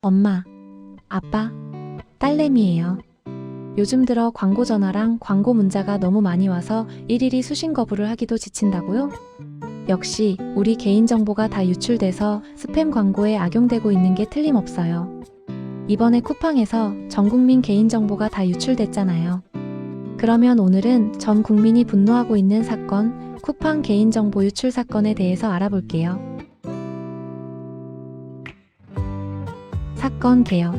엄마, 아빠, 딸내미예요. 요즘 들어 광고 전화랑 광고 문자가 너무 많이 와서 일일이 수신 거부를 하기도 지친다고요? 역시 우리 개인정보가 다 유출돼서 스팸 광고에 악용되고 있는 게 틀림없어요. 이번에 쿠팡에서 전 국민 개인정보가 다 유출됐잖아요. 그러면 오늘은 전 국민이 분노하고 있는 사건, 쿠팡 개인정보 유출 사건에 대해서 알아볼게요. 사건 개요.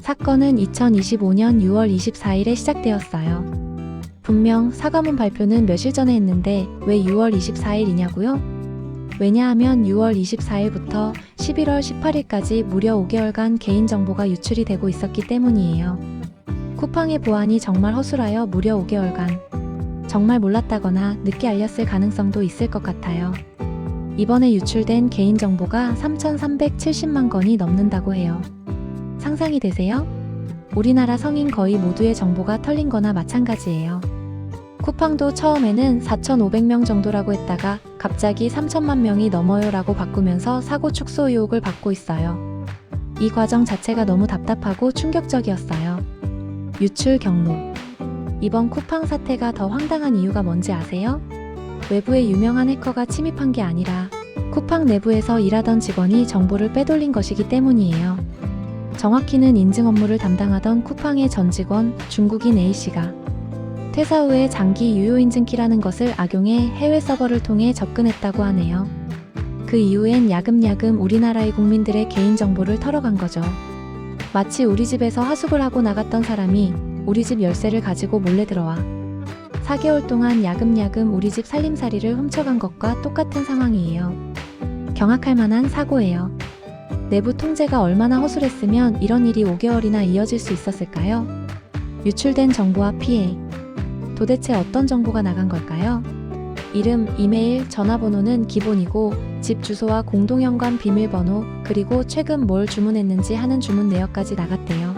사건은 2025년 6월 24일에 시작되었어요. 분명 사과문 발표는 며칠 전에 했는데 왜 6월 24일이냐고요? 왜냐하면 6월 24일부터 11월 18일까지 무려 5개월간 개인정보가 유출이 되고 있었기 때문이에요. 쿠팡의 보안이 정말 허술하여 무려 5개월간 정말 몰랐다거나 늦게 알렸을 가능성도 있을 것 같아요. 이번에 유출된 개인정보가 3,370만 건이 넘는다고 해요. 상상이 되세요? 우리나라 성인 거의 모두의 정보가 털린 거나 마찬가지예요. 쿠팡도 처음에는 4,500명 정도라고 했다가 갑자기 3천만 명이 넘어요 라고 바꾸면서 사고 축소 의혹을 받고 있어요. 이 과정 자체가 너무 답답하고 충격적이었어요. 유출 경로. 이번 쿠팡 사태가 더 황당한 이유가 뭔지 아세요? 외부의 유명한 해커가 침입한 게 아니라 쿠팡 내부에서 일하던 직원이 정보를 빼돌린 것이기 때문이에요. 정확히는 인증 업무를 담당하던 쿠팡의 전 직원 중국인 A씨가 퇴사 후에 장기 유효인증키라는 것을 악용해 해외 서버를 통해 접근했다고 하네요. 그 이후엔 야금야금 우리나라의 국민들의 개인정보를 털어간 거죠. 마치 우리 집에서 하숙을 하고 나갔던 사람이 우리 집 열쇠를 가지고 몰래 들어와 4개월 동안 야금야금 우리 집 살림살이를 훔쳐간 것과 똑같은 상황이에요. 경악할 만한 사고예요. 내부 통제가 얼마나 허술했으면 이런 일이 5개월이나 이어질 수 있었을까요? 유출된 정보와 피해. 도대체 어떤 정보가 나간 걸까요? 이름, 이메일, 전화번호는 기본이고 집 주소와 공동연관 비밀번호, 그리고 최근 뭘 주문했는지 하는 주문 내역까지 나갔대요.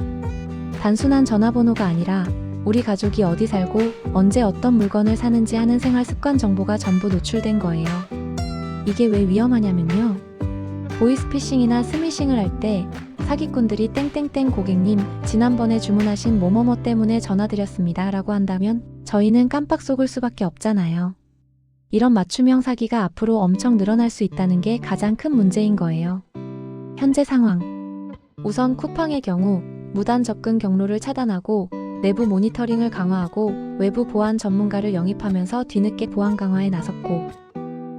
단순한 전화번호가 아니라 우리 가족이 어디 살고 언제 어떤 물건을 사는지 하는 생활 습관 정보가 전부 노출된 거예요. 이게 왜 위험하냐면요. 보이스피싱이나 스미싱을 할 때 사기꾼들이 땡땡땡 고객님 지난번에 주문하신 뭐뭐뭐 때문에 전화드렸습니다 라고 한다면 저희는 깜빡 속을 수밖에 없잖아요. 이런 맞춤형 사기가 앞으로 엄청 늘어날 수 있다는 게 가장 큰 문제인 거예요. 현재 상황. 우선 쿠팡의 경우 무단 접근 경로를 차단하고 내부 모니터링을 강화하고 외부 보안 전문가를 영입하면서 뒤늦게 보안 강화에 나섰고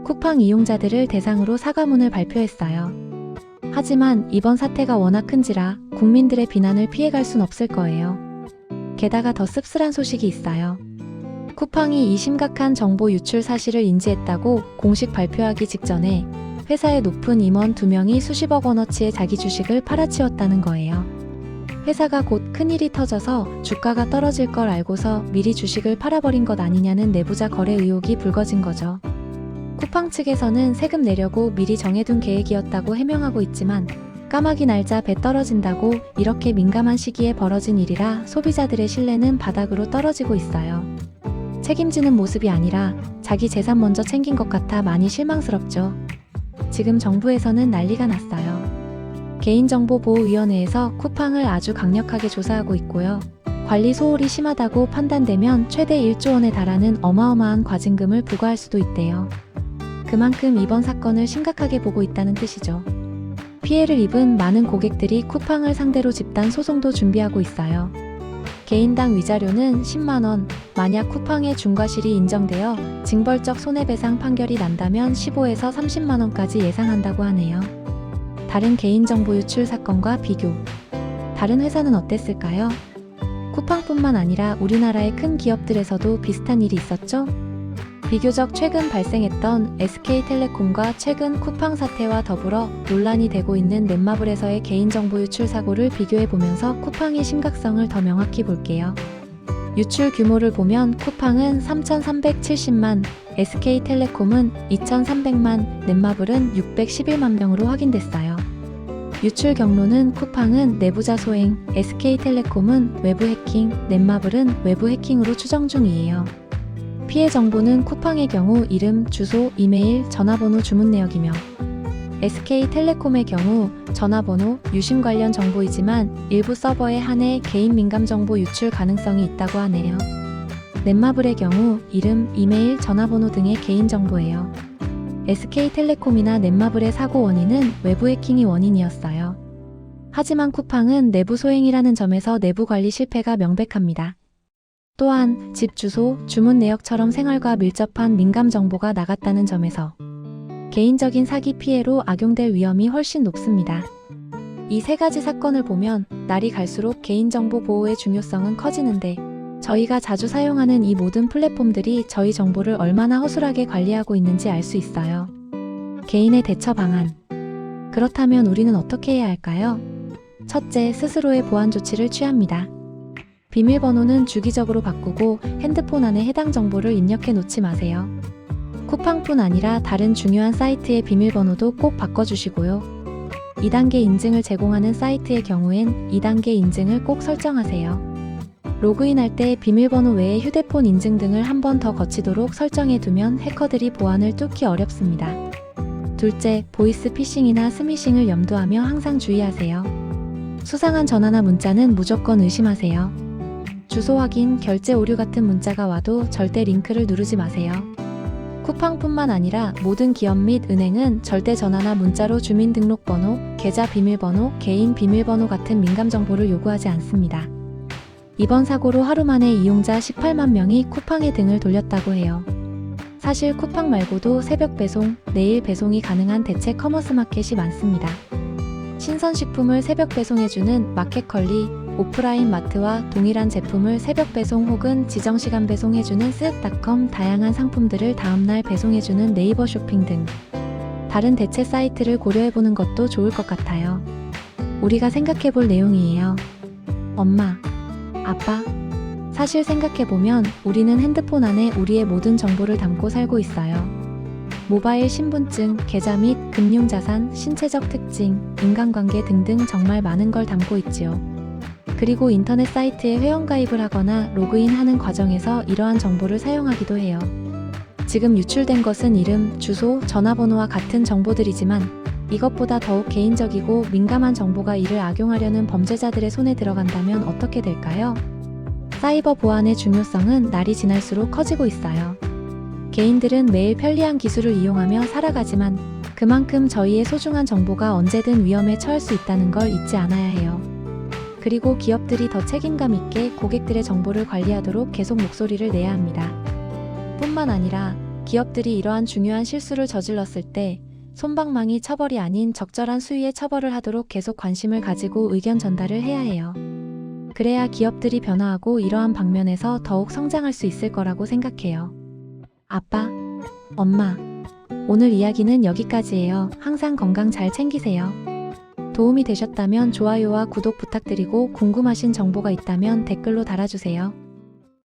쿠팡 이용자들을 대상으로 사과문을 발표했어요. 하지만 이번 사태가 워낙 큰지라 국민들의 비난을 피해갈 순 없을 거예요. 게다가 더 씁쓸한 소식이 있어요. 쿠팡이 이 심각한 정보 유출 사실을 인지했다고 공식 발표하기 직전에 회사의 높은 임원 2명이 수십억 원어치의 자기 주식을 팔아치웠다는 거예요. 회사가 곧 큰일이 터져서 주가가 떨어질 걸 알고서 미리 주식을 팔아버린 것 아니냐는 내부자 거래 의혹이 불거진 거죠. 쿠팡 측에서는 세금 내려고 미리 정해둔 계획이었다고 해명하고 있지만 까마귀 날자 배 떨어진다고 이렇게 민감한 시기에 벌어진 일이라 소비자들의 신뢰는 바닥으로 떨어지고 있어요. 책임지는 모습이 아니라 자기 재산 먼저 챙긴 것 같아 많이 실망스럽죠. 지금 정부에서는 난리가 났어요. 개인정보보호위원회에서 쿠팡을 아주 강력하게 조사하고 있고요. 관리 소홀이 심하다고 판단되면 최대 1조 원에 달하는 어마어마한 과징금을 부과할 수도 있대요. 그만큼 이번 사건을 심각하게 보고 있다는 뜻이죠. 피해를 입은 많은 고객들이 쿠팡을 상대로 집단 소송도 준비하고 있어요. 개인당 위자료는 10만 원, 만약 쿠팡의 중과실이 인정되어 징벌적 손해배상 판결이 난다면 15에서 30만 원까지 예상한다고 하네요. 다른 개인정보 유출 사건과 비교. 다른 회사는 어땠을까요? 쿠팡뿐만 아니라 우리나라의 큰 기업들에서도 비슷한 일이 있었죠? 비교적 최근 발생했던 SK텔레콤과 최근 쿠팡 사태와 더불어 논란이 되고 있는 넷마블에서의 개인정보 유출 사고를 비교해보면서 쿠팡의 심각성을 더 명확히 볼게요. 유출 규모를 보면 쿠팡은 3,370만, SK텔레콤은 2,300만, 넷마블은 611만 명으로 확인됐어요. 유출 경로는 쿠팡은 내부자 소행, SK텔레콤은 외부 해킹, 넷마블은 외부 해킹으로 추정 중이에요. 피해 정보는 쿠팡의 경우 이름, 주소, 이메일, 전화번호 주문 내역이며 SK텔레콤의 경우 전화번호, 유심 관련 정보이지만 일부 서버에 한해 개인 민감 정보 유출 가능성이 있다고 하네요. 넷마블의 경우 이름, 이메일, 전화번호 등의 개인 정보예요. SK텔레콤이나 넷마블의 사고 원인은 외부 해킹이 원인이었어요. 하지만 쿠팡은 내부 소행이라는 점에서 내부 관리 실패가 명백합니다. 또한 집 주소, 주문 내역처럼 생활과 밀접한 민감 정보가 나갔다는 점에서 개인적인 사기 피해로 악용될 위험이 훨씬 높습니다. 이 세 가지 사건을 보면 날이 갈수록 개인정보 보호의 중요성은 커지는데 저희가 자주 사용하는 이 모든 플랫폼들이 저희 정보를 얼마나 허술하게 관리하고 있는지 알 수 있어요. 개인의 대처 방안. 그렇다면 우리는 어떻게 해야 할까요? 첫째, 스스로의 보안 조치를 취합니다. 비밀번호는 주기적으로 바꾸고 핸드폰 안에 해당 정보를 입력해 놓지 마세요. 쿠팡뿐 아니라 다른 중요한 사이트의 비밀번호도 꼭 바꿔주시고요. 2단계 인증을 제공하는 사이트의 경우엔 2단계 인증을 꼭 설정하세요. 로그인할 때 비밀번호 외에 휴대폰 인증 등을 한 번 더 거치도록 설정해 두면 해커들이 보안을 뚫기 어렵습니다. 둘째, 보이스 피싱이나 스미싱을 염두하며 항상 주의하세요. 수상한 전화나 문자는 무조건 의심하세요. 주소 확인, 결제 오류 같은 문자가 와도 절대 링크를 누르지 마세요. 쿠팡뿐만 아니라 모든 기업 및 은행은 절대 전화나 문자로 주민등록번호, 계좌 비밀번호, 개인 비밀번호 같은 민감 정보를 요구하지 않습니다. 이번 사고로 하루 만에 이용자 18만 명이 쿠팡에 등을 돌렸다고 해요. 사실 쿠팡 말고도 새벽 배송, 내일 배송이 가능한 대체 커머스 마켓이 많습니다. 신선식품을 새벽 배송해주는 마켓컬리, 오프라인 마트와 동일한 제품을 새벽 배송 혹은 지정시간 배송해주는 쓱닷컴, 다양한 상품들을 다음날 배송해주는 네이버 쇼핑 등 다른 대체 사이트를 고려해보는 것도 좋을 것 같아요. 우리가 생각해볼 내용이에요. 엄마, 아빠, 사실 생각해보면 우리는 핸드폰 안에 우리의 모든 정보를 담고 살고 있어요. 모바일 신분증, 계좌 및 금융자산, 신체적 특징, 인간관계 등등 정말 많은 걸 담고 있지요. 그리고 인터넷 사이트에 회원가입을 하거나 로그인하는 과정에서 이러한 정보를 사용하기도 해요. 지금 유출된 것은 이름, 주소, 전화번호와 같은 정보들이지만 이것보다 더욱 개인적이고 민감한 정보가 이를 악용하려는 범죄자들의 손에 들어간다면 어떻게 될까요? 사이버 보안의 중요성은 날이 지날수록 커지고 있어요. 개인들은 매일 편리한 기술을 이용하며 살아가지만 그만큼 저희의 소중한 정보가 언제든 위험에 처할 수 있다는 걸 잊지 않아야 해요. 그리고 기업들이 더 책임감 있게 고객들의 정보를 관리하도록 계속 목소리를 내야 합니다. 뿐만 아니라 기업들이 이러한 중요한 실수를 저질렀을 때 솜방망이 처벌이 아닌 적절한 수위의 처벌을 하도록 계속 관심을 가지고 의견 전달을 해야 해요. 그래야 기업들이 변화하고 이러한 방면에서 더욱 성장할 수 있을 거라고 생각해요. 아빠, 엄마, 오늘 이야기는 여기까지예요. 항상 건강 잘 챙기세요. 도움이 되셨다면 좋아요와 구독 부탁드리고 궁금하신 정보가 있다면 댓글로 달아주세요.